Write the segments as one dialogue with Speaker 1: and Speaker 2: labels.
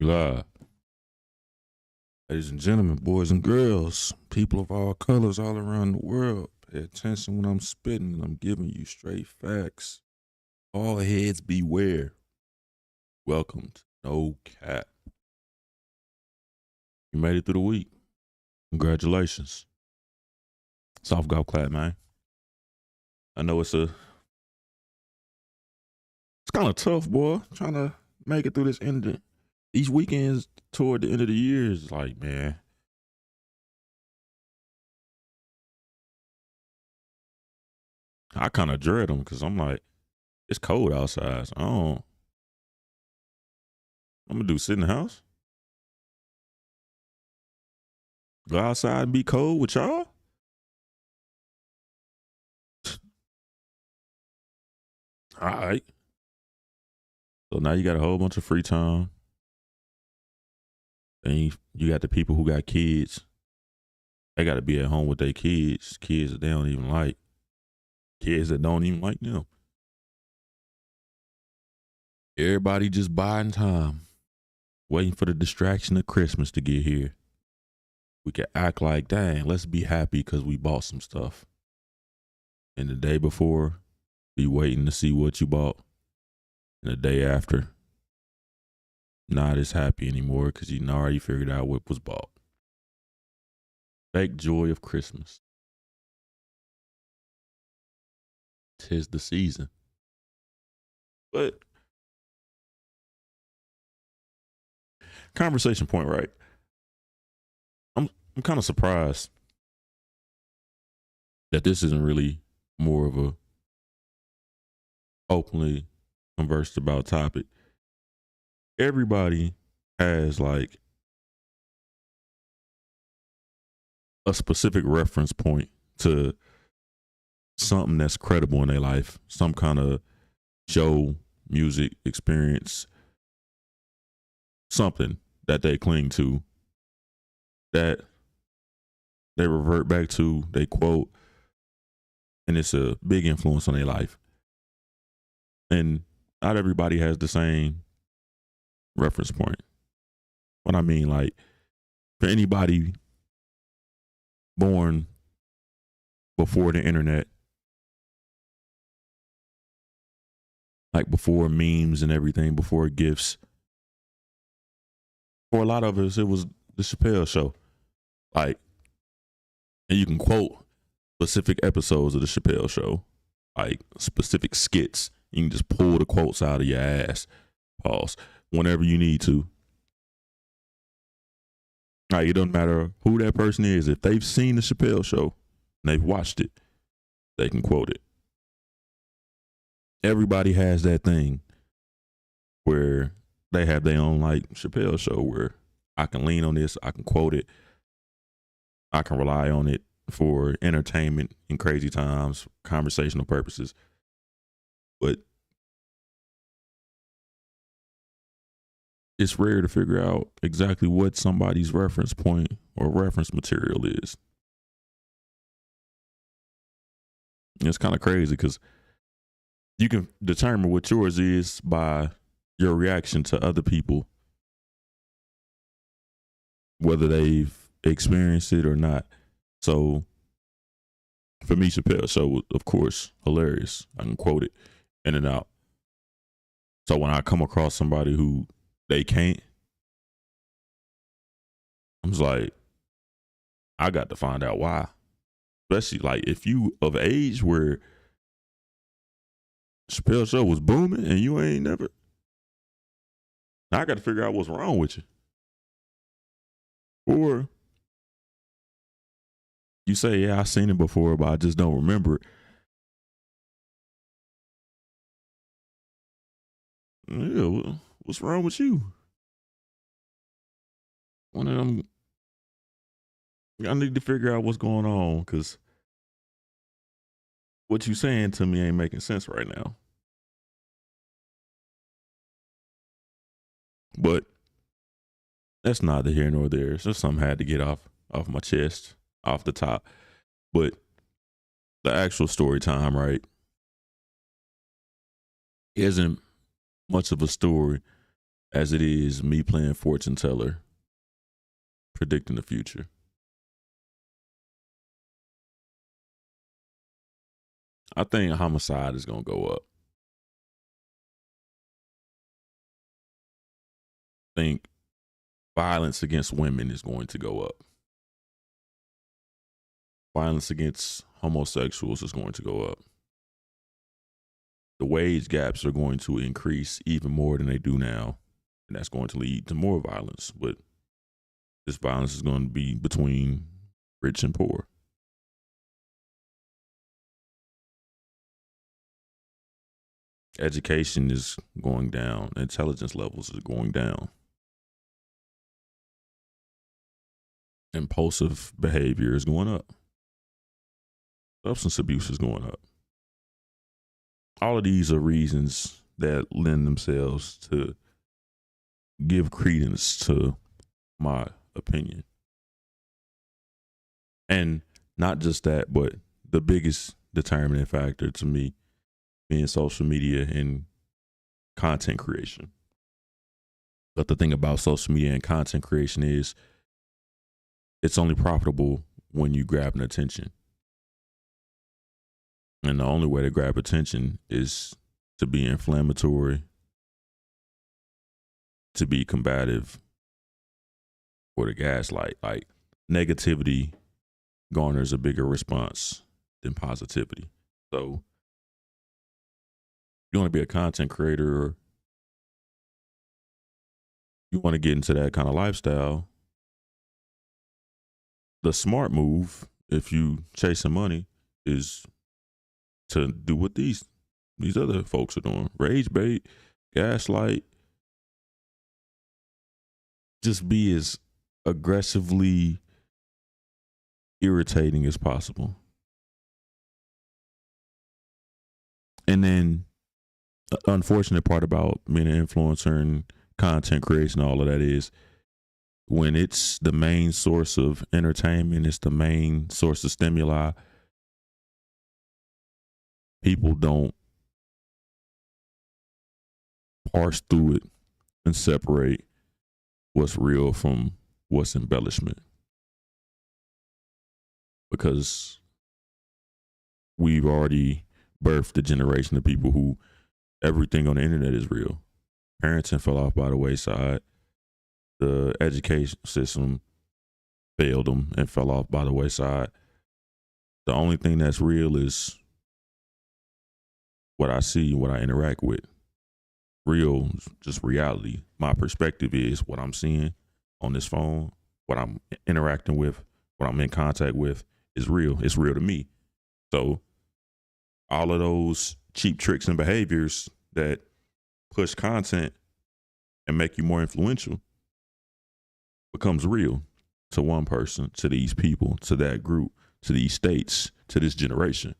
Speaker 1: Live. Ladies and gentlemen, boys and girls, people of all colors all around the world, pay attention when I'm spitting. I'm giving you straight facts. All heads beware. Welcome to No Cap. You made it through the week. Congratulations. Soft golf clap, man. I know it's kind of tough, boy, trying to make it through this end. These weekends toward the end of the year is like, man, I kind of dread them because I'm like, it's cold outside. So I'm gonna do sit in the house, go outside and be cold with y'all. All right. So now you got a whole bunch of free time, and you got the people who got kids. They got to be at home with their kids. Kids that they don't even like. Kids that don't even like them. Everybody just buying time, waiting for the distraction of Christmas to get here. We can act like, dang, let's be happy because we bought some stuff. And the day before, be waiting to see what you bought. And the day after, not as happy anymore because you already figured out what was bought. Fake joy of Christmas. 'Tis the season. But conversation point, right? I'm kind of surprised that this isn't really more of a openly conversed about topic. Everybody has like a specific reference point to something that's credible in their life, some kind of show, music, experience, something that they cling to, that they revert back to, they quote, and it's a big influence on their life. And not everybody has the same reference point. What I mean, like, for anybody born before the internet, like before memes and everything, before gifts, for a lot of us, it was the Chappelle Show. Like, and you can quote specific episodes of the Chappelle Show, like specific skits. You can just pull the quotes out of your ass, pause, whenever you need to. Like, it doesn't matter who that person is. If they've seen the Chappelle Show and they've watched it, they can quote it. Everybody has that thing where they have their own, like, Chappelle Show where I can lean on this, I can quote it, I can rely on it for entertainment in crazy times, conversational purposes. But it's rare to figure out exactly what somebody's reference point or reference material is. And it's kind of crazy because you can determine what yours is by your reaction to other people, whether they've experienced it or not. So for me, Chappelle Show was, of course, hilarious. I can quote it in and out. So when I come across somebody who they can't, I'm just like, I got to find out why. Especially like if you of age where Chappelle Show was booming and you ain't never, now I got to figure out what's wrong with you. Or you say, yeah, I've seen it before, but I just don't remember it. Yeah, what's wrong with you? One of them, I need to figure out what's going on because what you saying to me ain't making sense right now. But that's neither here nor there. It's just something I had to get off my chest, off the top. But the actual story time, right, isn't much of a story as it is me playing fortune teller, predicting the future. I think homicide is going to go up. I think violence against women is going to go up. Violence against homosexuals is going to go up. The wage gaps are going to increase even more than they do now, and that's going to lead to more violence. But this violence is going to be between rich and poor. Education is going down. Intelligence levels is going down. Impulsive behavior is going up. Substance abuse is going up. All of these are reasons that lend themselves to give credence to my opinion. And not just that, but the biggest determining factor to me being social media and content creation. But the thing about social media and content creation is it's only profitable when you grab an attention. And the only way to grab attention is to be inflammatory, to be combative, or to gaslight. Like negativity garners a bigger response than positivity. So you want to be a content creator or you want to get into that kind of lifestyle, the smart move, if you chasing money, is to do what these other folks are doing. Rage bait, gaslight. Just be as aggressively irritating as possible. And then the unfortunate part about being an influencer and content creation, all of that is when it's the main source of entertainment, it's the main source of stimuli, people don't parse through it and separate what's real from what's embellishment. Because we've already birthed a generation of people who everything on the internet is real. Parenting fell off by the wayside. The education system failed them and fell off by the wayside. The only thing that's real is what I see, what I interact with. Real, just reality. My perspective is what I'm seeing on this phone, what I'm interacting with, what I'm in contact with is real. It's real to me. So all of those cheap tricks and behaviors that push content and make you more influential becomes real to one person, to these people, to that group, to these states, to this generation.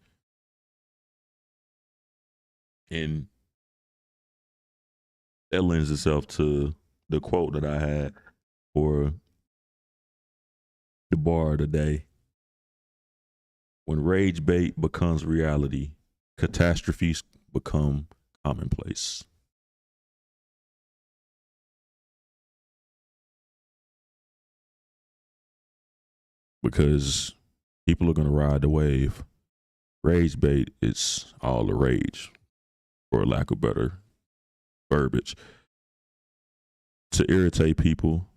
Speaker 1: And that lends itself to the quote that I had for the bar of the day. When rage bait becomes reality, catastrophes become commonplace. Because people are going to ride the wave. Rage bait is all the rage, for lack of better verbiage. To irritate people,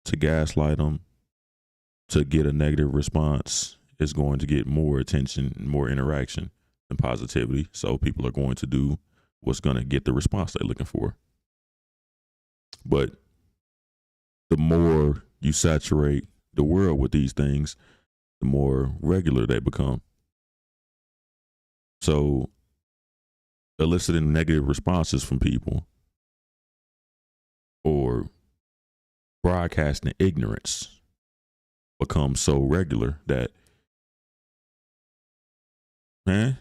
Speaker 1: to gaslight them, to get a negative response is going to get more attention, more interaction than positivity. So people are going to do what's going to get the response they're looking for. But the more you saturate the world with these things, the more regular they become. So eliciting negative responses from people or broadcasting ignorance becomes so regular that, man,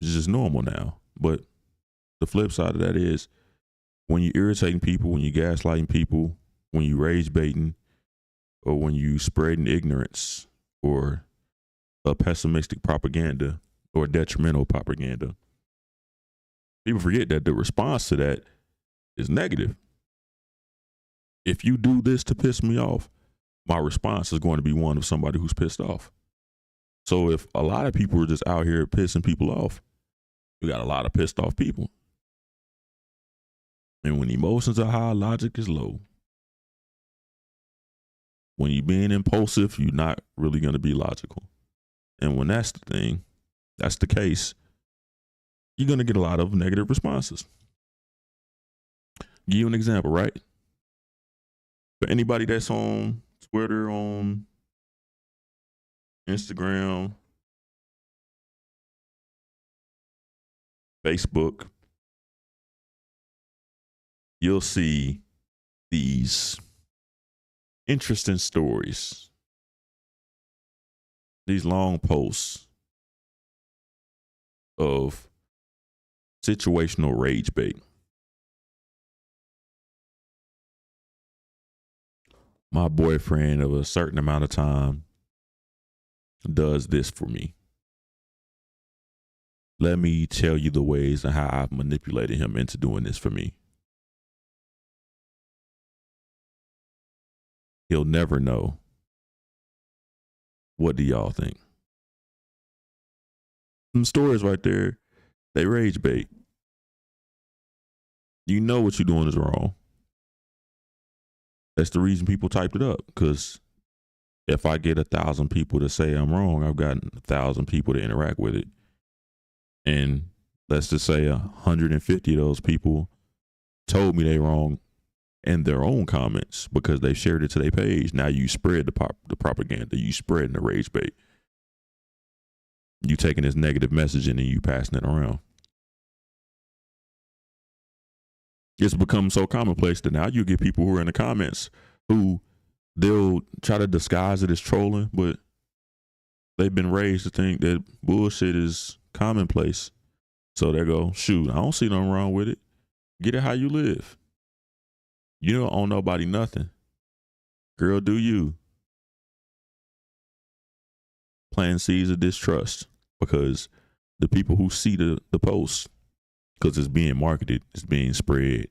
Speaker 1: it's just normal now. But the flip side of that is when you're irritating people, when you're gaslighting people, when you rage baiting, or when you spreading ignorance or a pessimistic propaganda or detrimental propaganda, people forget that the response to that is negative. if you do this to piss me off, my response is going to be one of somebody who's pissed off. So if a lot of people are just out here pissing people off, we got a lot of pissed off people. And when emotions are high, logic is low. When you're being impulsive, you're not really going to be logical. And when that's the thing, that's the case, you're going to get a lot of negative responses. Give you an example, right? For anybody that's on Twitter, on Instagram, Facebook, you'll see these interesting stories, these long posts of situational rage bait. My boyfriend of a certain amount of time does this for me. Let me tell you the ways and how I've manipulated him into doing this for me. He'll never know. What do y'all think? Some stories right there, they rage bait. You know what you're doing is wrong. That's the reason people typed it up. Because if I get 1,000 people to say I'm wrong, I've gotten 1,000 people to interact with it. And let's just say 150 of those people told me they're wrong in their own comments because they shared it to their page. Now you spread the propaganda. You spreading the rage bait. You taking this negative messaging and you passing it around. It's become so commonplace that now you get people who are in the comments who they'll try to disguise it as trolling, but they've been raised to think that bullshit is commonplace. So they go, shoot, I don't see nothing wrong with it. Get it how you live. You don't owe nobody nothing. Girl, do you. Planting seeds of distrust because the people who see the post, because it's being marketed, it's being spread,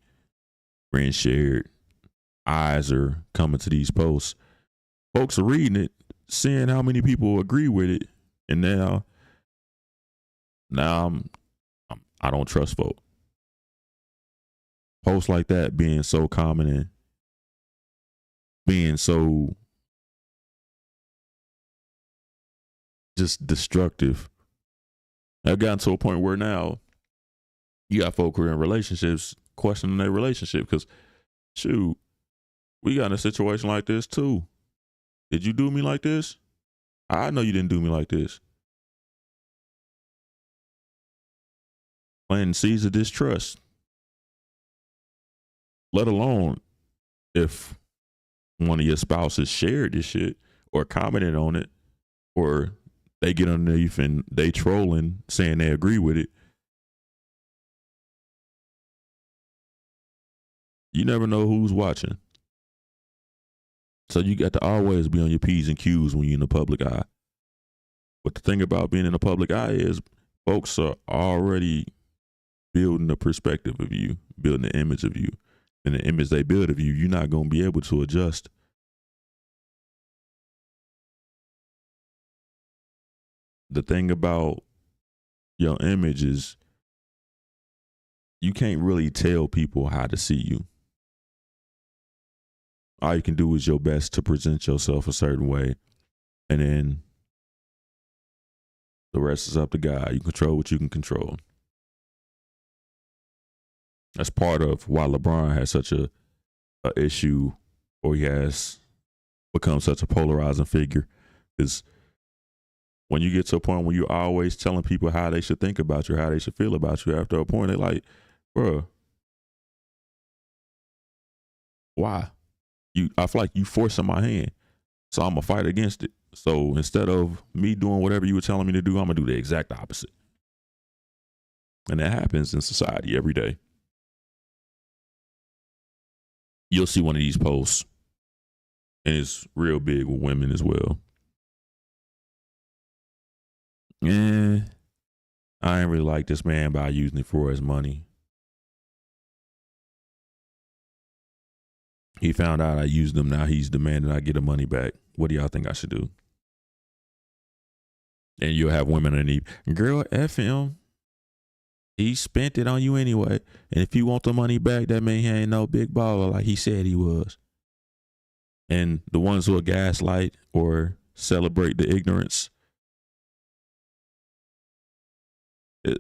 Speaker 1: being shared, eyes are coming to these posts. Folks are reading it, seeing how many people agree with it, and now I don't trust folk. Posts like that being so common and being so just destructive. I've gotten to a point where now you got folk who are in relationships questioning their relationship because, shoot, we got in a situation like this too. Did you do me like this? I know you didn't do me like this. Planting seeds of distrust. Let alone if one of your spouses shared this shit or commented on it, or they get underneath and they trolling saying they agree with it. You never know who's watching. So you got to always be on your P's and Q's when you're in the public eye. But the thing about being in the public eye is folks are already building a perspective of you, building an image of you. And the image they build of you, you're not going to be able to adjust. The thing about your image is you can't really tell people how to see you. All you can do is your best to present yourself a certain way. And then the rest is up to God. You control what you can control. That's part of why LeBron has such a issue, or he has become such a polarizing figure, is when you get to a point where you're always telling people how they should think about you, how they should feel about you, after a point, they're like, bro, why? I feel like you forcing my hand, so I'm going to fight against it. So instead of me doing whatever you were telling me to do, I'm going to do the exact opposite. And that happens in society every day. You'll see one of these posts, and it's real big with women as well. And I ain't really like this man by using it for his money. He found out I used them. Now he's demanding I get the money back. What do y'all think I should do? And you'll have women underneath, girl, F him. He spent it on you anyway. And if you want the money back, that mean he ain't no big baller like he said he was. And the ones who are gaslight or celebrate the ignorance, it's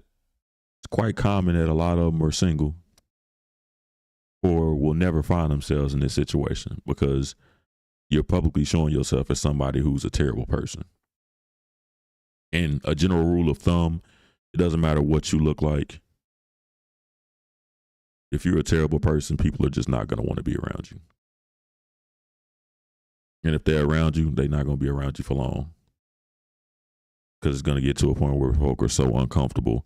Speaker 1: quite common that a lot of them are single or will never find themselves in this situation because you're publicly showing yourself as somebody who's a terrible person. And a general rule of thumb, it doesn't matter what you look like. If you're a terrible person, people are just not going to want to be around you. And if they're around you, they're not going to be around you for long. Because it's going to get to a point where folk are so uncomfortable,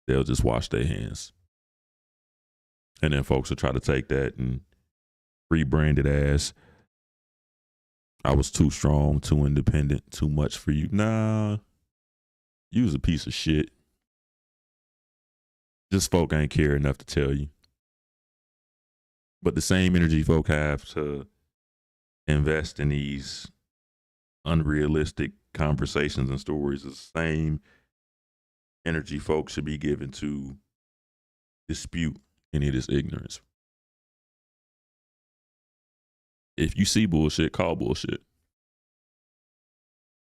Speaker 1: they'll just wash their hands. And then folks will try to take that and rebrand it as, I was too strong, too independent, too much for you. Nah, you was a piece of shit. Just folk ain't care enough to tell you. But the same energy folk have to invest in these unrealistic conversations and stories is the same energy folks should be given to dispute any of this ignorance. If you see bullshit, call bullshit.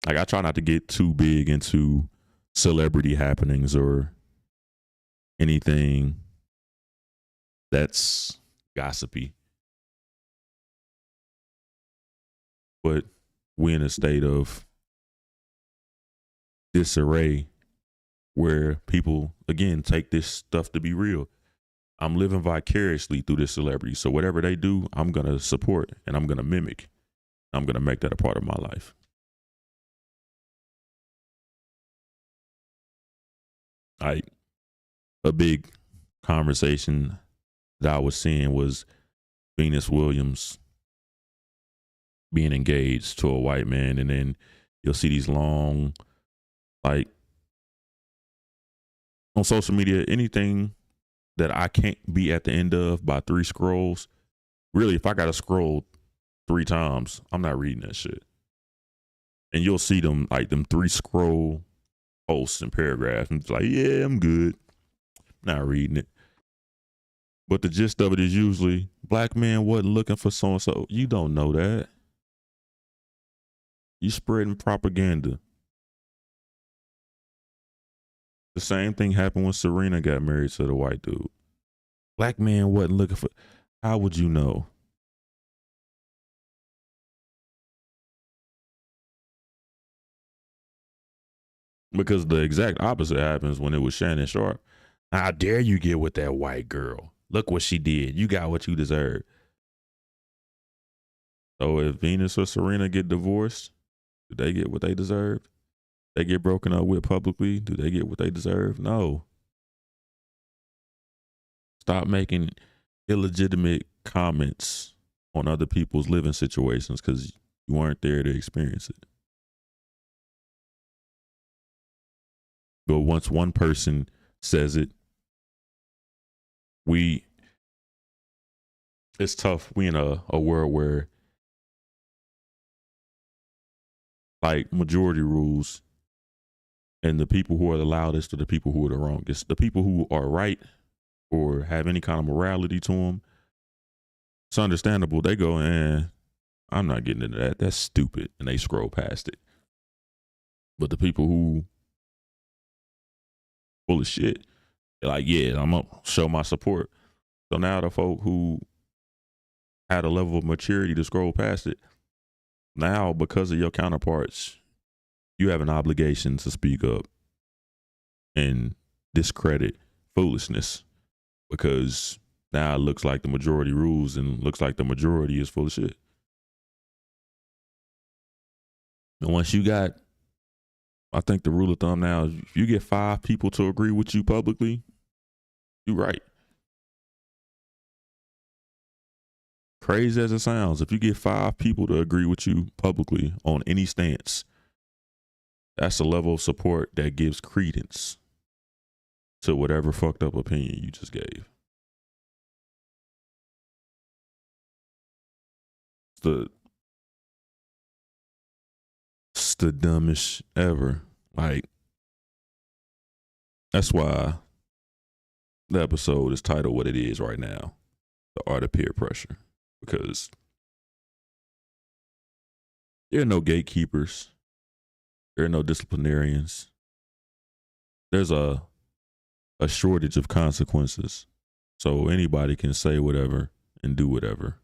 Speaker 1: Like, I try not to get too big into celebrity happenings or anything that's gossipy. But we're in a state of disarray where people, again, take this stuff to be real. I'm living vicariously through this celebrity. So whatever they do, I'm going to support and I'm going to mimic. I'm going to make that a part of my life. Like, a big conversation that I was seeing was Venus Williams being engaged to a white man. And then you'll see these long, like, on social media, anything that I can't be at the end of by 3 scrolls. Really, if I got to scroll 3 times, I'm not reading that shit. And you'll see them, like, them 3 scroll posts and paragraphs. And it's like, yeah, I'm good. Not reading it. But the gist of it is usually, black man wasn't looking for so-and-so. You don't know that. You spreading propaganda. The same thing happened when Serena got married to the white dude. Black man wasn't looking for. How would you know? Because the exact opposite happens when it was Shannon Sharp. How dare you get with that white girl? Look what she did. You got what you deserve. So if Venus or Serena get divorced, do they get what they deserve? They get broken up with publicly, do they get what they deserve? No. Stop making illegitimate comments on other people's living situations because you weren't there to experience it. But once one person says it, it's tough. We in a world where, like, majority rules, and the people who are the loudest are the people who are the wrongest. The people who are right or have any kind of morality to them, it's understandable. They go, I'm not getting into that. That's stupid. And they scroll past it. But the people who full of shit, they're like, yeah, I'm going to show my support. So now the folk who had a level of maturity to scroll past it, now because of your counterparts, you have an obligation to speak up and discredit foolishness, because now it looks like the majority rules and looks like the majority is full of shit. And once you got, I think the rule of thumb now is if you get 5 people to agree with you publicly, you're right. Crazy as it sounds, if you get 5 people to agree with you publicly on any stance, that's a level of support that gives credence to whatever fucked up opinion you just gave. the it's the dumbest ever. Like, that's why the episode is titled what it is right now, The Art of Peer Pressure. Because there are no gatekeepers. There are no disciplinarians. There's a shortage of consequences. So anybody can say whatever and do whatever.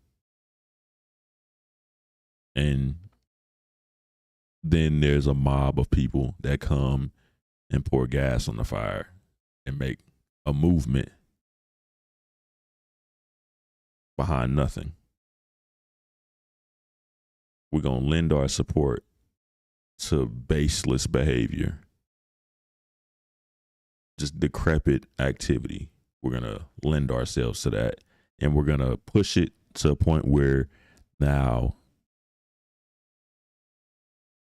Speaker 1: And then there's a mob of people that come and pour gas on the fire and make a movement behind nothing. We're going to lend our support to baseless behavior, just decrepit activity. We're going to lend ourselves to that, and we're going to push it to a point where now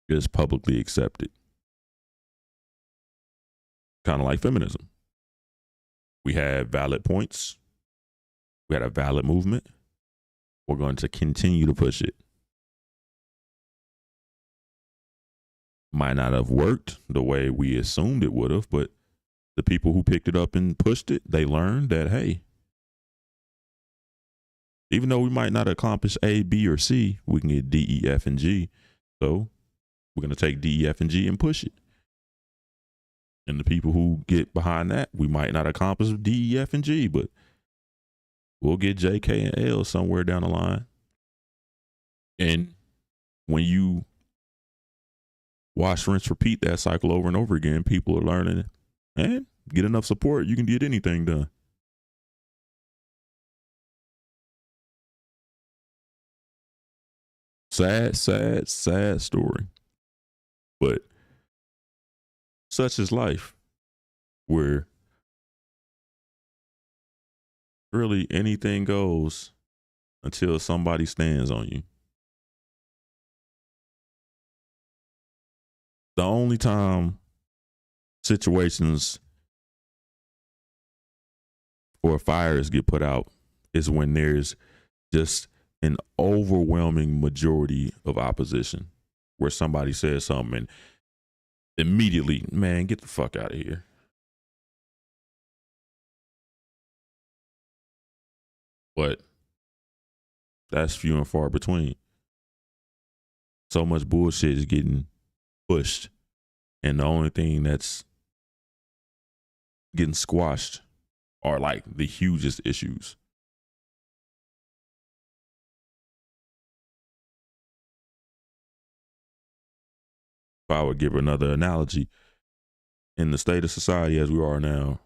Speaker 1: it's publicly accepted. Kind of like feminism. We had valid points. We had a valid movement. We're going to continue to push it. Might not have worked the way we assumed it would have, but the people who picked it up and pushed it, they learned that, hey, even though we might not accomplish A, B, or C, we can get D, E, F, and G. So we're going to take D, E, F, and G and push it. And the people who get behind that, we might not accomplish D, E, F, and G, but we'll get J, K, and L somewhere down the line. And when you wash, rinse, repeat that cycle over and over again, people are learning, and get enough support, you can get anything done. Sad, sad, sad story. But such is life, where really anything goes until somebody stands on you. The only time situations or fires get put out is when there's just an overwhelming majority of opposition, where somebody says something and immediately, man, get the fuck out of here. But that's few and far between. So much bullshit is getting pushed, and the only thing that's getting squashed are like the hugest issues. If I would give another analogy, in the state of society as we are now,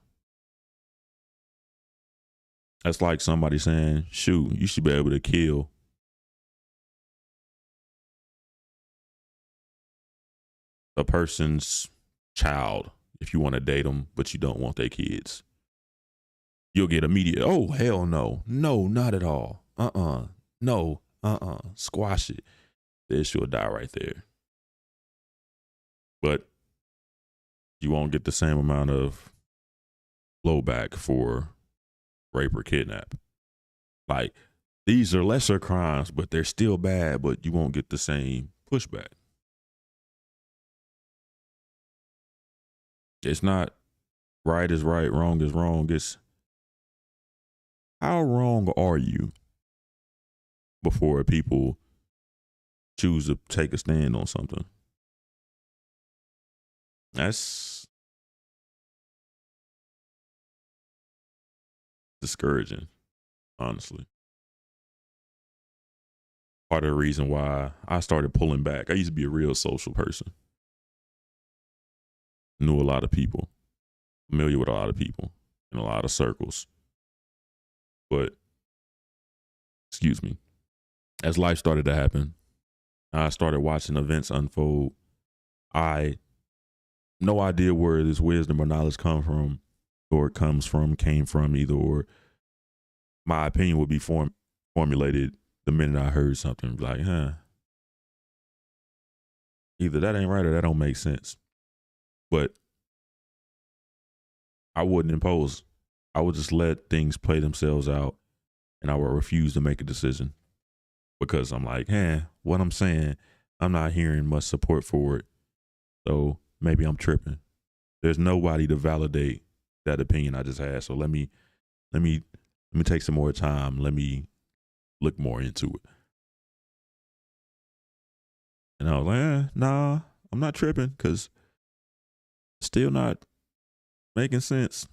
Speaker 1: that's like somebody saying, shoot, you should be able to kill a person's child if you want to date them, but you don't want their kids. You'll get immediate, oh, hell no. No, not at all. No, squash it. The issue will die right there. But you won't get the same amount of blowback for rape or kidnap. Like, these are lesser crimes, but they're still bad, but you won't get the same pushback. It's not right is right, wrong is wrong. It's how wrong are you before people choose to take a stand on something. That's discouraging, honestly. Part of the reason why I started pulling back. I used to be a real social person. Knew a lot of people, familiar with a lot of people in a lot of circles. But, excuse me, as life started to happen, I started watching events unfold. I no idea where this wisdom or knowledge came from, either, or my opinion would be formulated the minute I heard something, like, either that ain't right or that don't make sense. But I wouldn't impose. I would just let things play themselves out, and I would refuse to make a decision. because I'm like, what I'm saying, I'm not hearing much support for it. So maybe I'm tripping. There's nobody to validate that opinion I just had. So let me take some more time. Let me look more into it. And I was like, nah, I'm not tripping because still not making sense.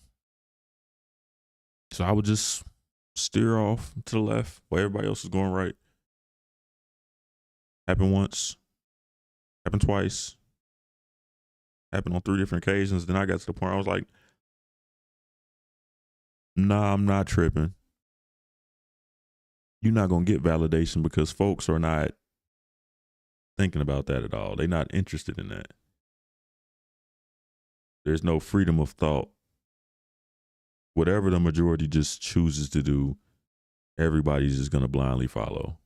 Speaker 1: So I would just steer off to the left while everybody else is going right. Happened once, happened twice, happened on 3 different occasions. Then I got to the point I was like, nah, I'm not tripping. You're not going to get validation because folks are not thinking about that at all. They're not interested in that. There's no freedom of thought. Whatever the majority just chooses to do, everybody's just going to blindly follow.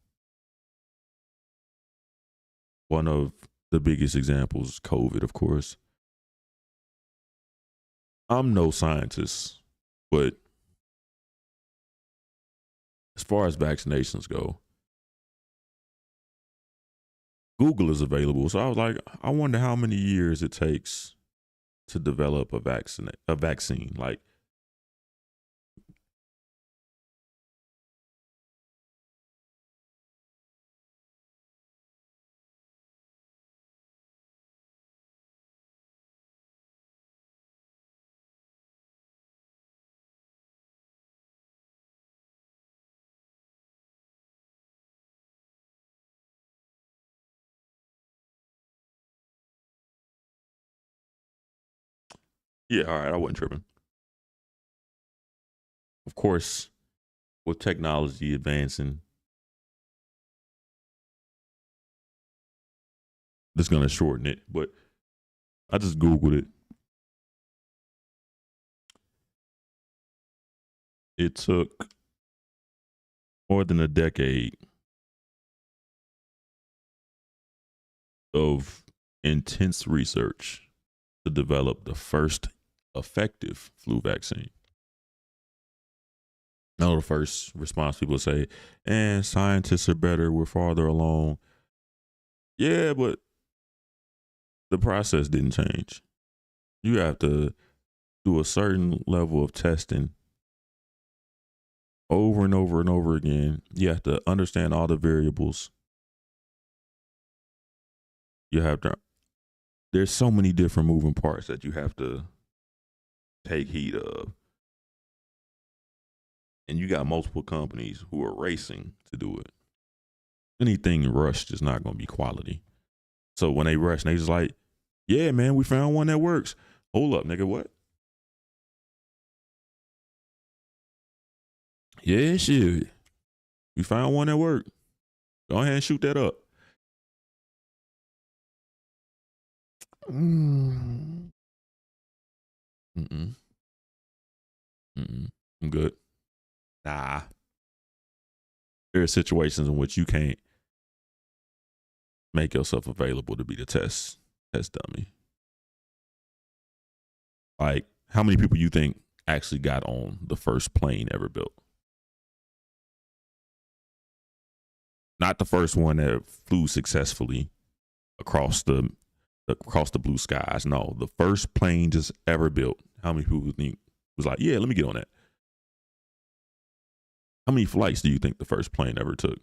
Speaker 1: One of the biggest examples, COVID, of course. I'm no scientist, but as far as vaccinations go, Google is available. So I was like, I wonder how many years it takes to develop a vaccine. Like, yeah, all right, I wasn't tripping. Of course, with technology advancing, that's going to shorten it, but I just Googled it. It took more than a decade of intense research to develop the first effective flu vaccine. Now, the first response people say, and scientists are better, we're farther along. Yeah, but the process didn't change. You have to do a certain level of testing over and over and over again. You have to understand all the variables. You have to, there's so many different moving parts that you have to take heed of. And you got multiple companies who are racing to do it. Anything rushed is not going to be quality. So when they rush, they just like, yeah, man, we found one that works. Hold up, nigga, what? Yeah, shit. We found one that worked. Go ahead and shoot that up. Mm-mm. I'm good. Nah. There are situations in which you can't make yourself available to be the test dummy. Like, how many people you think actually got on the first plane ever built? Not the first one that flew successfully across the blue skies. No, the first plane just ever built. How many people think was like, yeah, let me get on that? How many flights do you think the first plane ever took?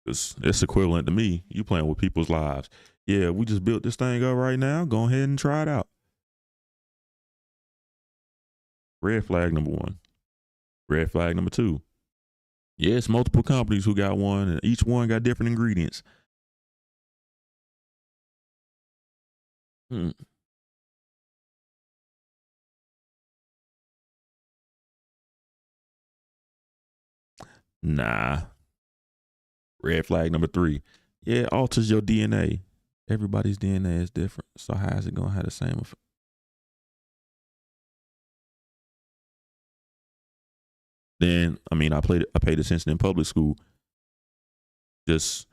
Speaker 1: It's equivalent to me. You playing with people's lives. Yeah, we just built this thing up right now. Go ahead and try it out. Red flag number 1. Red flag number 2. Yes, multiple companies who got one, and each one got different ingredients. Nah. Red flag number 3. Yeah, it alters your DNA. Everybody's DNA is different. So how is it gonna have the same effect? Then, I mean, I paid attention in public school. Just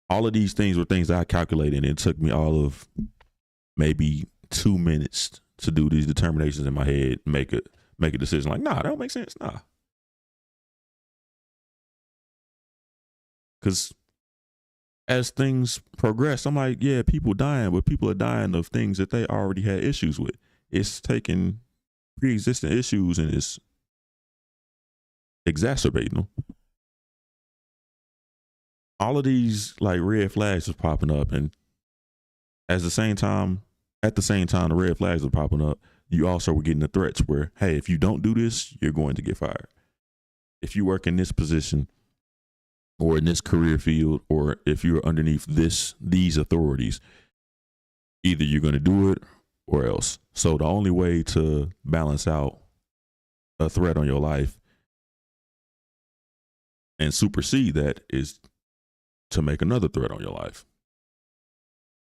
Speaker 1: all of these things were things that I calculated, and it took me all of maybe 2 minutes to do these determinations in my head, make make a decision like, nah, that don't make sense. Nah. Because as things progress, I'm like, yeah, people dying, but people are dying of things that they already had issues with. It's taking pre-existing issues and it's exacerbating them. All of these like red flags are popping up, and at the same time, the red flags are popping up. You also were getting the threats where, hey, if you don't do this, you're going to get fired. If you work in this position or in this career field, or if you're underneath these authorities, either you're going to do it or else. So the only way to balance out a threat on your life and supersede that is to make another threat on your life.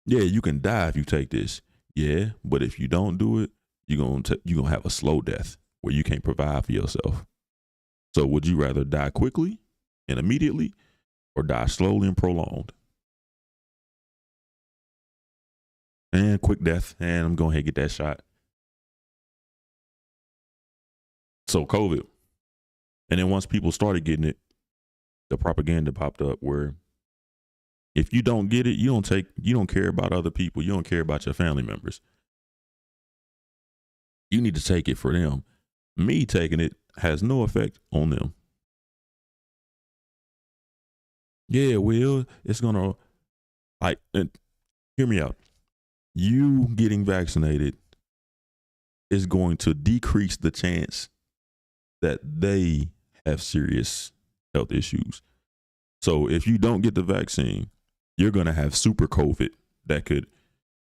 Speaker 1: Yeah, you can die if you take this. Yeah, but if you don't do it, you're gonna have a slow death where you can't provide for yourself. So would you rather die quickly and immediately, or die slowly and prolonged? And quick death, and I'm going to get that shot. So COVID. And then once people started getting it, the propaganda popped up where if you don't get it, you don't care about other people. You don't care about your family members. You need to take it for them. Me taking it has no effect on them. Yeah, Will, it's going to, like, hear me out. You getting vaccinated is going to decrease the chance that they have serious health issues. So if you don't get the vaccine, you're going to have super COVID that could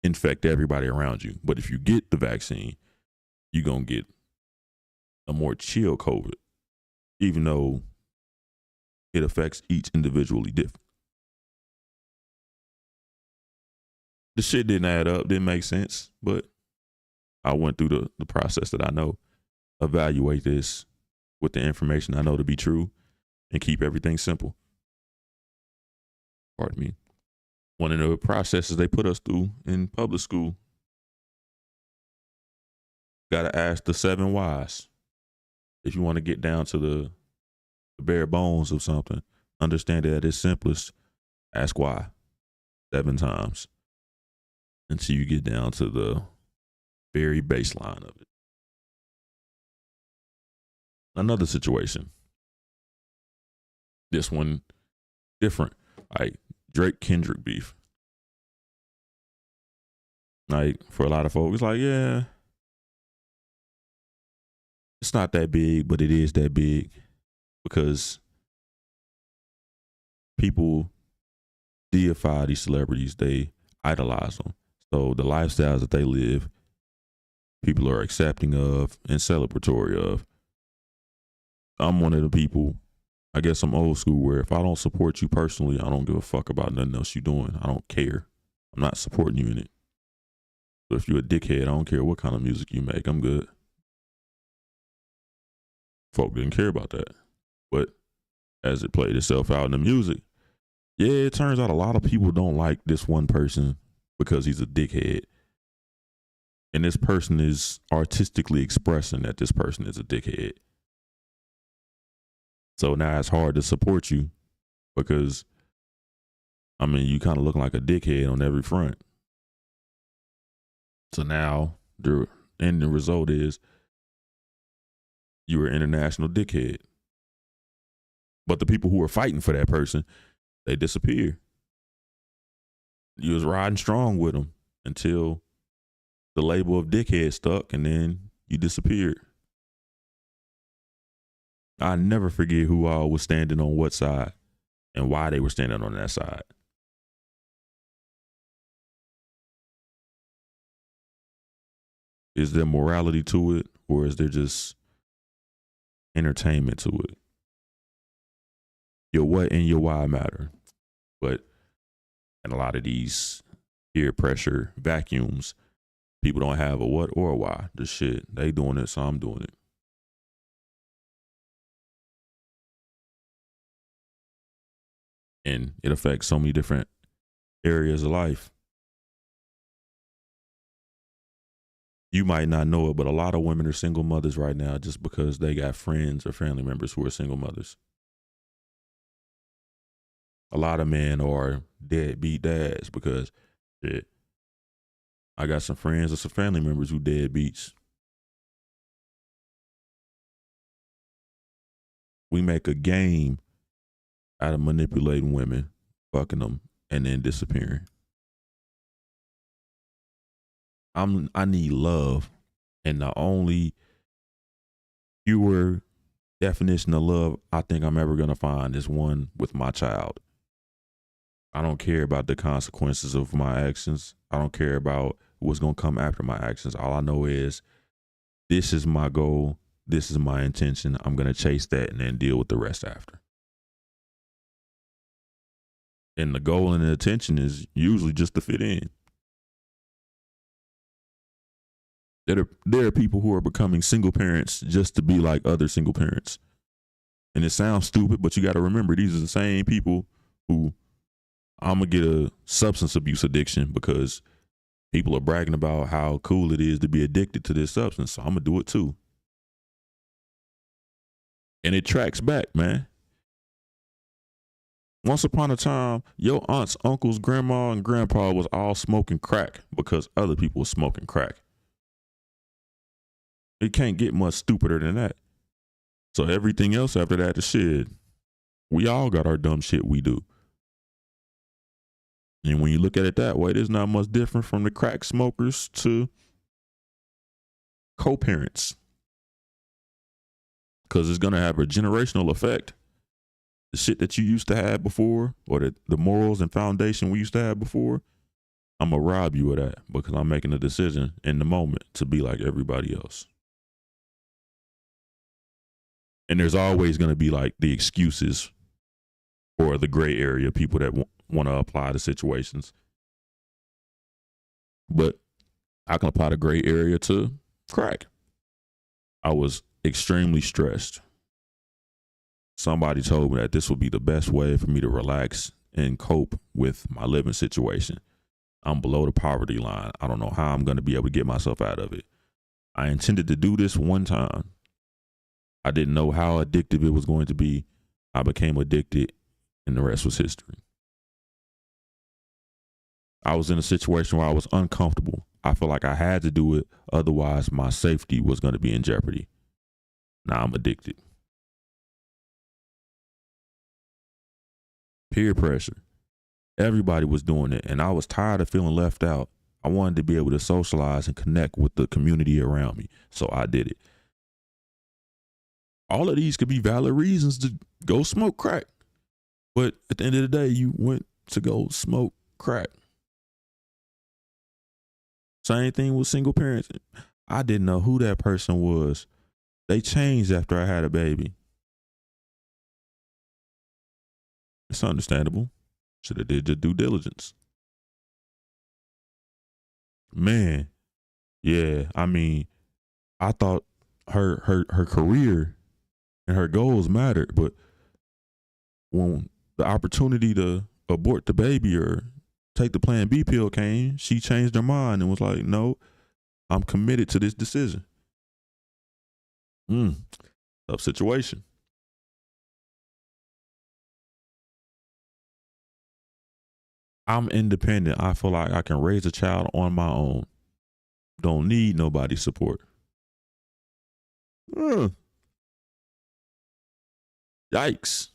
Speaker 1: infect everybody around you. But if you get the vaccine, you're going to get a more chill COVID, even though it affects each individually different. The shit didn't add up, didn't make sense, but I went through the process that I know, evaluate this with the information I know to be true, and keep everything simple. Pardon me. One of the processes they put us through in public school, got to ask the 7 whys. If you want to get down to the bare bones of something, understand it at its simplest, ask why 7 times until you get down to the very baseline of it. Another situation. This one different. Like Drake Kendrick beef. Like for a lot of folks, it's like, yeah, it's not that big, but it is that big because people deify these celebrities. They idolize them. So the lifestyles that they live, people are accepting of and celebratory of. I'm one of the people, I guess I'm old school, where if I don't support you personally, I don't give a fuck about nothing else you're doing. I don't care. I'm not supporting you in it. So if you're a dickhead, I don't care what kind of music you make. I'm good. Folk didn't care about that. But as it played itself out in the music, yeah, it turns out a lot of people don't like this one person because he's a dickhead. And this person is artistically expressing that this person is a dickhead. So now it's hard to support you because, I mean, you kind of look like a dickhead on every front. So now the result is you're an international dickhead. But the people who are fighting for that person, they disappear. You was riding strong with them until the label of dickhead stuck, and then you disappeared. I never forget who all was standing on what side and why they were standing on that side. Is there morality to it, or is there just entertainment to it? Your what and your why matter. But in a lot of these peer pressure vacuums, people don't have a what or a why. The shit, they doing it, so I'm doing it. And it affects so many different areas of life. You might not know it, but a lot of women are single mothers right now just because they got friends or family members who are single mothers. A lot of men are deadbeat dads because shit, I got some friends or some family members who deadbeats. We make a game out of manipulating women, fucking them, and then disappearing. I need love, and the only pure definition of love I think I'm ever gonna find is one with my child. I don't care about the consequences of my actions. I don't care about what's gonna come after my actions. All I know is this is my goal. This is my intention. I'm gonna chase that and then deal with the rest after. And the goal and the intention is usually just to fit in. There are people who are becoming single parents just to be like other single parents. And it sounds stupid, but you got to remember, these are the same people who I'm going to get a substance abuse addiction because people are bragging about how cool it is to be addicted to this substance. So I'm going to do it too. And it tracks back, man. Once upon a time, your aunts, uncles, grandma, and grandpa was all smoking crack because other people were smoking crack. It can't get much stupider than that. So everything else after that is shit. We all got our dumb shit we do. And when you look at it that way, there's not much different from the crack smokers to co-parents. Because it's going to have a generational effect. The shit that you used to have before, or the morals and foundation we used to have before, I'm going to rob you of that because I'm making a decision in the moment to be like everybody else. And there's always going to be like the excuses or the gray area, people that want to apply to situations. But I can apply the gray area to crack. I was extremely stressed. Somebody told me that this would be the best way for me to relax and cope with my living situation. I'm below the poverty line. I don't know how I'm going to be able to get myself out of it. I intended to do this one time. I didn't know how addictive it was going to be. I became addicted, and the rest was history. I was in a situation where I was uncomfortable. I felt like I had to do it, otherwise my safety was going to be in jeopardy. Now I'm addicted. Peer pressure. Everybody was doing it, and I was tired of feeling left out. I wanted to be able to socialize and connect with the community around me, so I did it. All of these could be valid reasons to go smoke crack. But at the end of the day, you went to go smoke crack. Same thing with single parents. I didn't know who that person was. They changed after I had a baby. It's understandable. Should have did your due diligence. Man, yeah, I mean, I thought her career and her goals mattered, but when the opportunity to abort the baby or take the Plan B pill came, she changed her mind and was like, no, I'm committed to this decision. Tough situation. I'm independent. I feel like I can raise a child on my own. Don't need nobody's support. Yikes.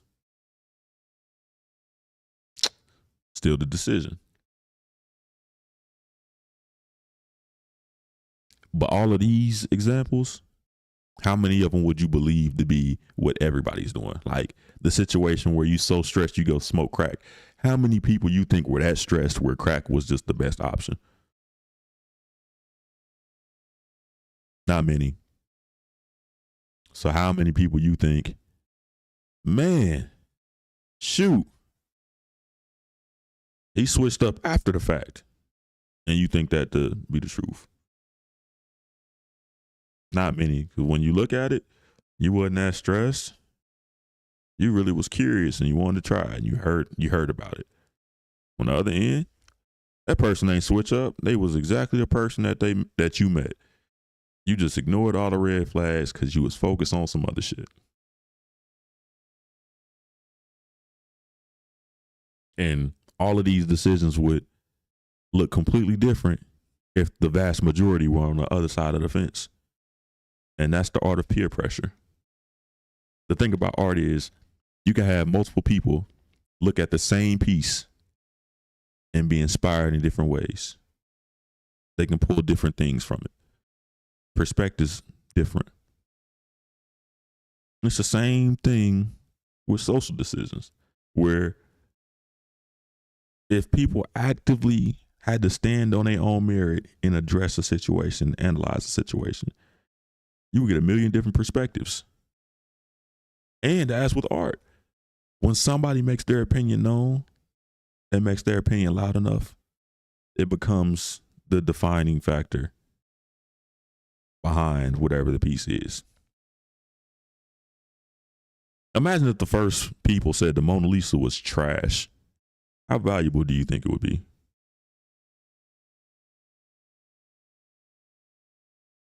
Speaker 1: Still the decision. But all of these examples, how many of them would you believe to be what everybody's doing? Like the situation where you so stressed you go smoke crack. How many people you think were that stressed where crack was just the best option? Not many. So how many people you think, man, shoot, he switched up after the fact, and you think that to be the truth? Not many, because when you look at it, you wasn't that stressed. You really was curious and you wanted to try, and you heard about it. On the other end, that person ain't switch up. They was exactly the person that you met. You just ignored all the red flags because you was focused on some other shit. And all of these decisions would look completely different if the vast majority were on the other side of the fence. And that's the art of peer pressure. The thing about art is you can have multiple people look at the same piece and be inspired in different ways. They can pull different things from it. Perspectives different. It's the same thing with social decisions, where if people actively had to stand on their own merit and address a situation, analyze a situation, you would get a million different perspectives. And as with art, when somebody makes their opinion known and makes their opinion loud enough, it becomes the defining factor behind whatever the piece is. Imagine if the first people said the Mona Lisa was trash. How valuable do you think it would be?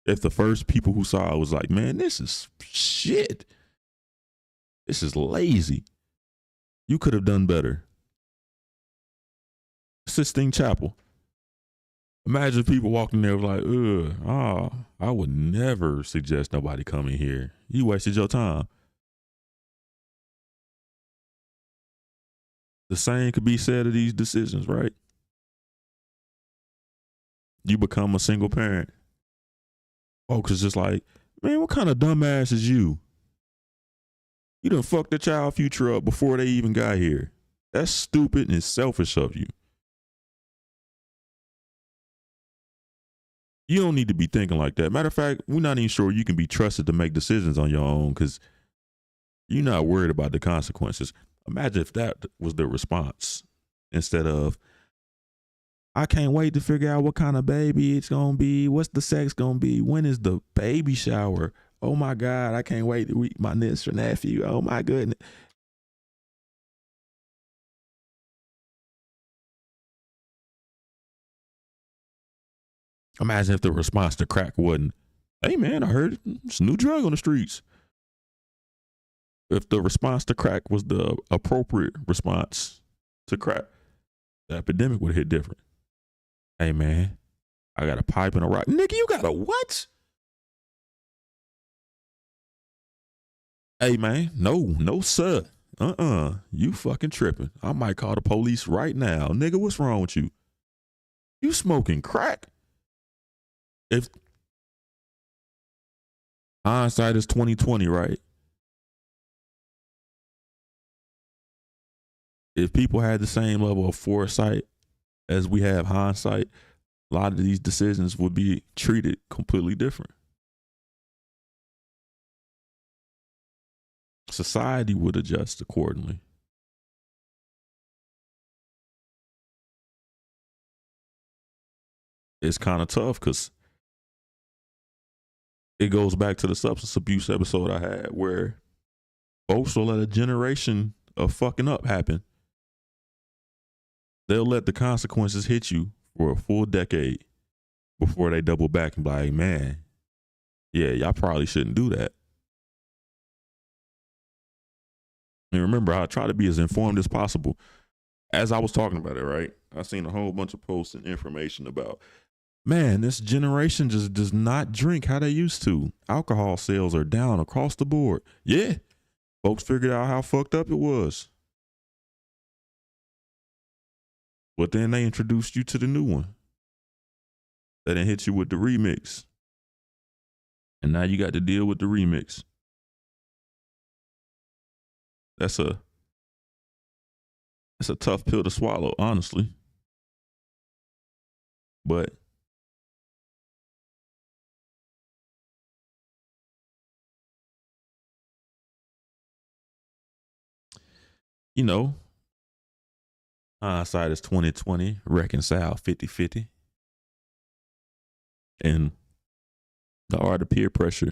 Speaker 1: If the first people who saw it was like, man, this is shit. This is lazy. You could have done better. Sistine Chapel. Imagine if people walked in there like, I would never suggest nobody come in here. You wasted your time. The same could be said of these decisions, right? You become a single parent. Folks is just like, man, what kind of dumbass is you? You done fucked the child future up before they even got here. That's stupid and selfish of you. You don't need to be thinking like that. Matter of fact, we're not even sure you can be trusted to make decisions on your own because you're not worried about the consequences. Imagine if that was the response instead of, I can't wait to figure out what kind of baby it's going to be. What's the sex going to be? When is the baby shower? Oh my God, I can't wait to meet my niece or nephew. Oh my goodness. Imagine if the response to crack wasn't, hey man, I heard it's a new drug on the streets. If the response to crack was the appropriate response to crack, the epidemic would hit different. Hey man, I got a pipe and a rock. Nigga, you got a what? Hey man, no sir. You fucking tripping. I might call the police right now. Nigga, what's wrong with you? You smoking crack? If hindsight is 2020, right? If people had the same level of foresight as we have hindsight, a lot of these decisions would be treated completely different. Society would adjust accordingly. It's kind of tough because it goes back to the substance abuse episode I had where folks will let a generation of fucking up happen. They'll let the consequences hit you for a full decade before they double back and be like, man, yeah, y'all probably shouldn't do that. And remember, I try to be as informed as possible. As I was talking about it, right? I seen a whole bunch of posts and information about, man, this generation just does not drink how they used to. Alcohol sales are down across the board. Yeah, folks figured out how fucked up it was. But then they introduced you to the new one. They didn't hit you with the remix. And now you got to deal with the remix. That's a tough pill to swallow, honestly. But you know, hindsight is 2020, reconcile 50-50. And the art of peer pressure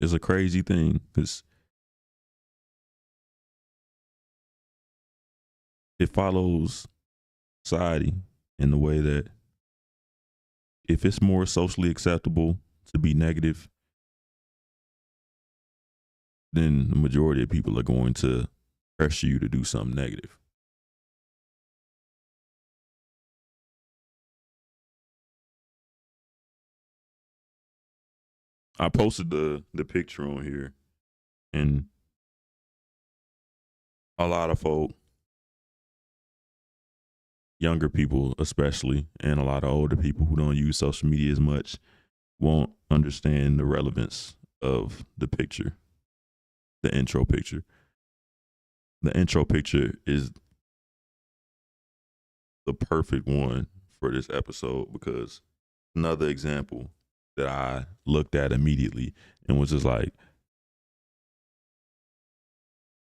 Speaker 1: is a crazy thing because it follows society in the way that if it's more socially acceptable to be negative, then the majority of people are going to pressure you to do something negative. I posted the picture on here, and a lot of folk, younger people especially, and a lot of older people who don't use social media as much, won't understand the relevance of the picture, the intro picture. The intro picture is the perfect one for this episode because another example that I looked at immediately and was just like,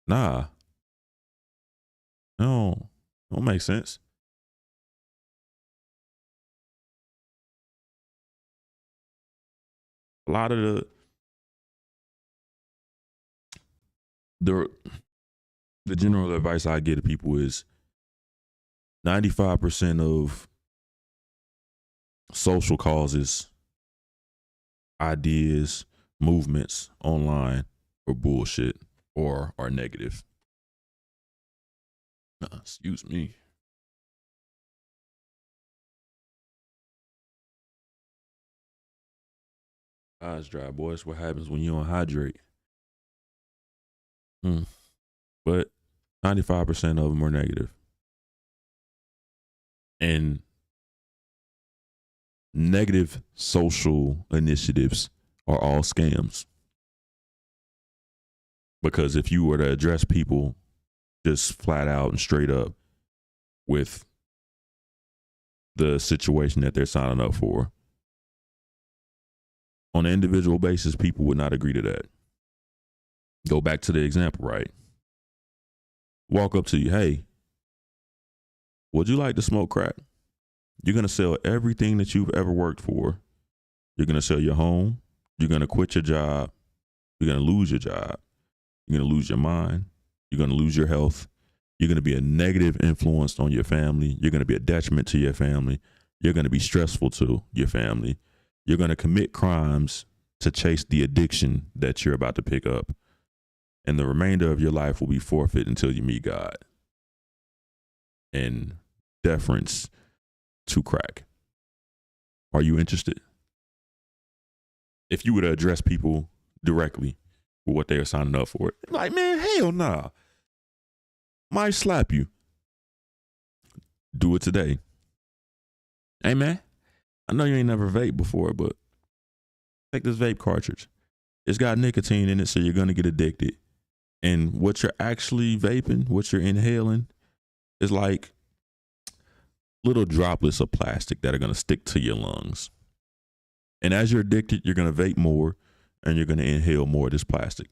Speaker 1: nah, no, don't make sense. A lot of the general advice I give to people is 95% of social causes, ideas, movements online are bullshit or are negative. Excuse me. Eyes dry, boys. What happens when you don't hydrate? But 95% of them are negative. And negative social initiatives are all scams. Because if you were to address people just flat out and straight up with the situation that they're signing up for, on an individual basis, people would not agree to that. Go back to the example, right? Walk up to you, hey, would you like to smoke crack? You're going to sell everything that you've ever worked for. You're going to sell your home. You're going to quit your job. You're going to lose your job. You're going to lose your mind. You're going to lose your health. You're going to be a negative influence on your family. You're going to be a detriment to your family. You're going to be stressful to your family. You're going to commit crimes to chase the addiction that you're about to pick up. And the remainder of your life will be forfeit until you meet God. And deference to crack. Are you interested? If you were to address people directly with what they are signing up for, like, man, hell nah. Might slap you. Do it today. Hey, man, I know you ain't never vaped before, but take this vape cartridge. It's got nicotine in it, so you're going to get addicted. And what you're actually vaping, what you're inhaling, is like little droplets of plastic that are going to stick to your lungs. And as you're addicted, you're going to vape more and you're going to inhale more of this plastic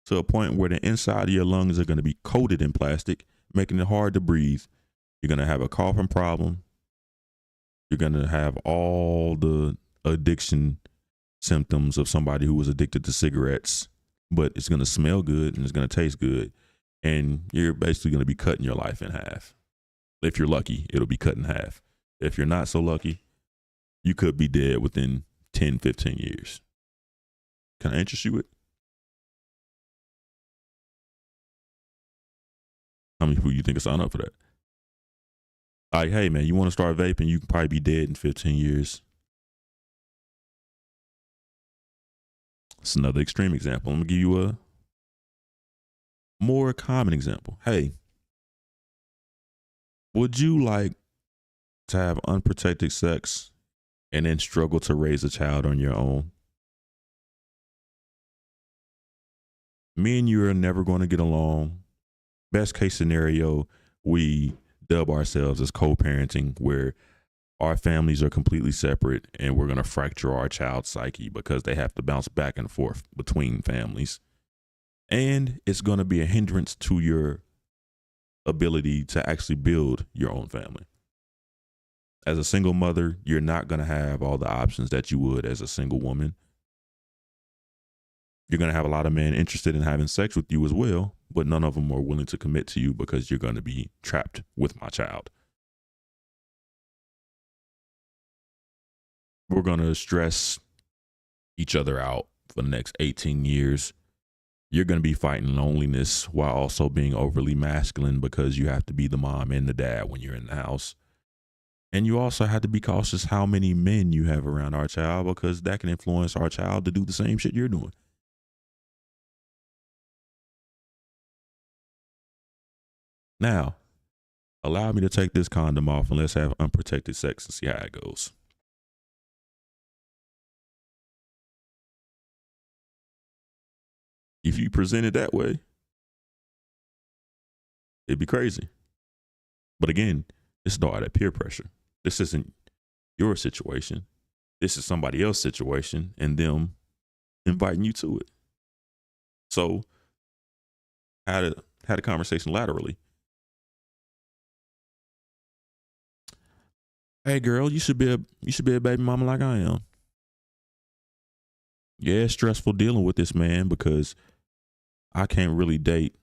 Speaker 1: to a point where the inside of your lungs are going to be coated in plastic, making it hard to breathe. You're going to have a coughing problem. You're going to have all the addiction symptoms of somebody who was addicted to cigarettes, but it's going to smell good and it's going to taste good. And you're basically going to be cutting your life in half. If you're lucky, it'll be cut in half. If you're not so lucky, you could be dead within 10, 15 years. Can I interest you with? How many people you think will sign up for that? Like, hey, man, you want to start vaping? You can probably be dead in 15 years. It's another extreme example. I'm going to give you a more common example. Hey, would you like to have unprotected sex and then struggle to raise a child on your own? Me and you are never going to get along. Best case scenario, we dub ourselves as co-parenting, where our families are completely separate and we're going to fracture our child's psyche because they have to bounce back and forth between families. And it's going to be a hindrance to your ability to actually build your own family. As a single mother, you're not going to have all the options that you would as a single woman. You're going to have a lot of men interested in having sex with you as well, but none of them are willing to commit to you because you're going to be trapped with my child. We're going to stress each other out for the next 18 years, you're going to be fighting loneliness while also being overly masculine because you have to be the mom and the dad when you're in the house. And you also have to be cautious how many men you have around our child, because that can influence our child to do the same shit you're doing. Now, allow me to take this condom off and let's have unprotected sex and see how it goes. If you present it that way, it'd be crazy. But again, this is all that peer pressure. This isn't your situation. This is somebody else's situation and them inviting you to it. So had a conversation laterally. Hey girl, you should be a baby mama like I am. Yeah, it's stressful dealing with this man because I can't really date,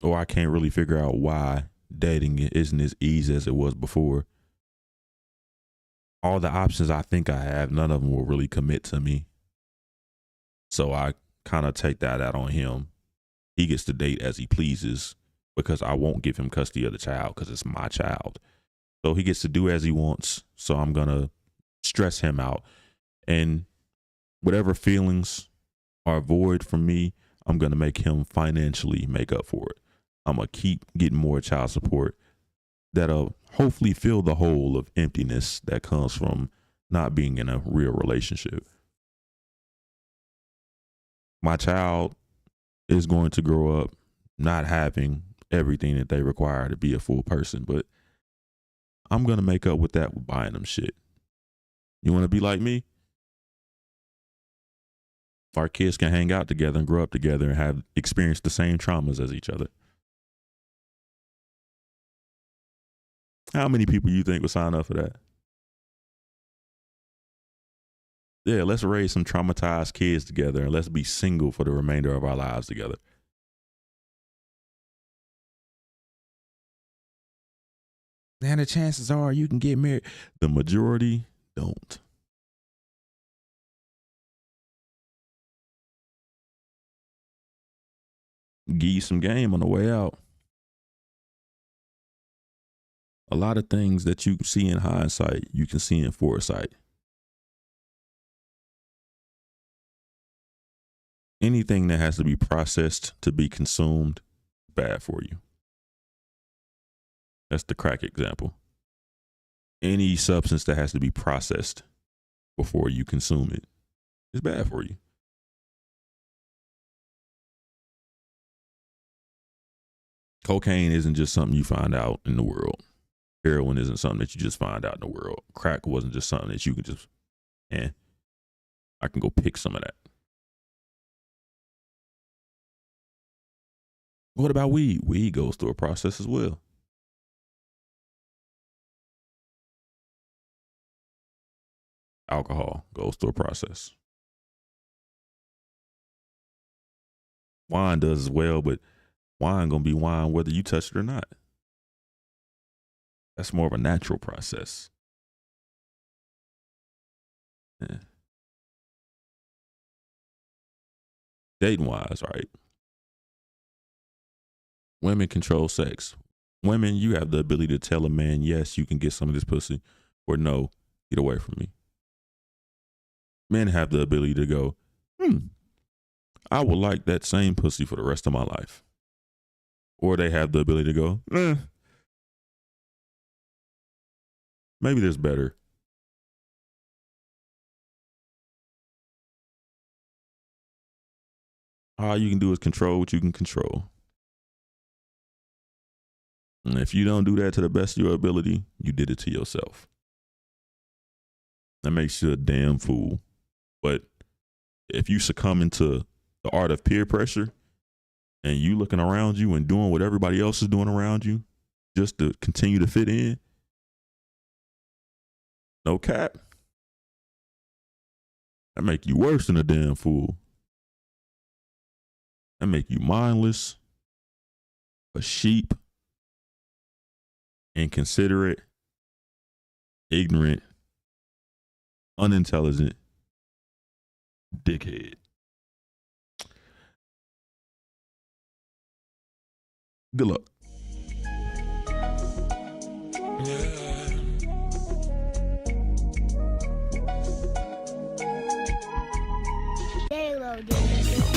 Speaker 1: or I can't really figure out why dating isn't as easy as it was before. All the options I think I have, none of them will really commit to me. So I kind of take that out on him. He gets to date as he pleases because I won't give him custody of the child because it's my child. So he gets to do as he wants. So I'm going to stress him out. And whatever feelings are void from me, I'm going to make him financially make up for it. I'm going to keep getting more child support that'll hopefully fill the hole of emptiness that comes from not being in a real relationship. My child is going to grow up not having everything that they require to be a full person, but I'm going to make up with that with buying them shit. You want to be like me? Our kids can hang out together and grow up together and have experienced the same traumas as each other. How many people you think would sign up for that? Yeah, let's raise some traumatized kids together and let's be single for the remainder of our lives together. And the chances are you can get married. The majority don't. Give you some game on the way out. A lot of things that you see in hindsight, you can see in foresight. Anything that has to be processed to be consumed, bad for you. That's the crack example. Any substance that has to be processed before you consume it is bad for you. Cocaine isn't just something you find out in the world. Heroin isn't something that you just find out in the world. Crack wasn't just something that you can just, I can go pick some of that. What about weed? Weed goes through a process as well. Alcohol goes through a process. Wine does as well, but wine gonna be wine whether you touch it or not. That's more of a natural process. Yeah. Dating wise, right? Women control sex. Women, you have the ability to tell a man, yes, you can get some of this pussy, or no, get away from me. Men have the ability to go, I would like that same pussy for the rest of my life. Or they have the ability to go, maybe there's better. All you can do is control what you can control. And if you don't do that to the best of your ability, you did it to yourself. That makes you a damn fool. But if you succumb into the art of peer pressure and you looking around you and doing what everybody else is doing around you just to continue to fit in, no cap, that make you worse than a damn fool. That make you mindless, a sheep, inconsiderate, ignorant, unintelligent, Dickhead. Good luck.
Speaker 2: J-Lo, dude.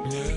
Speaker 2: Yeah.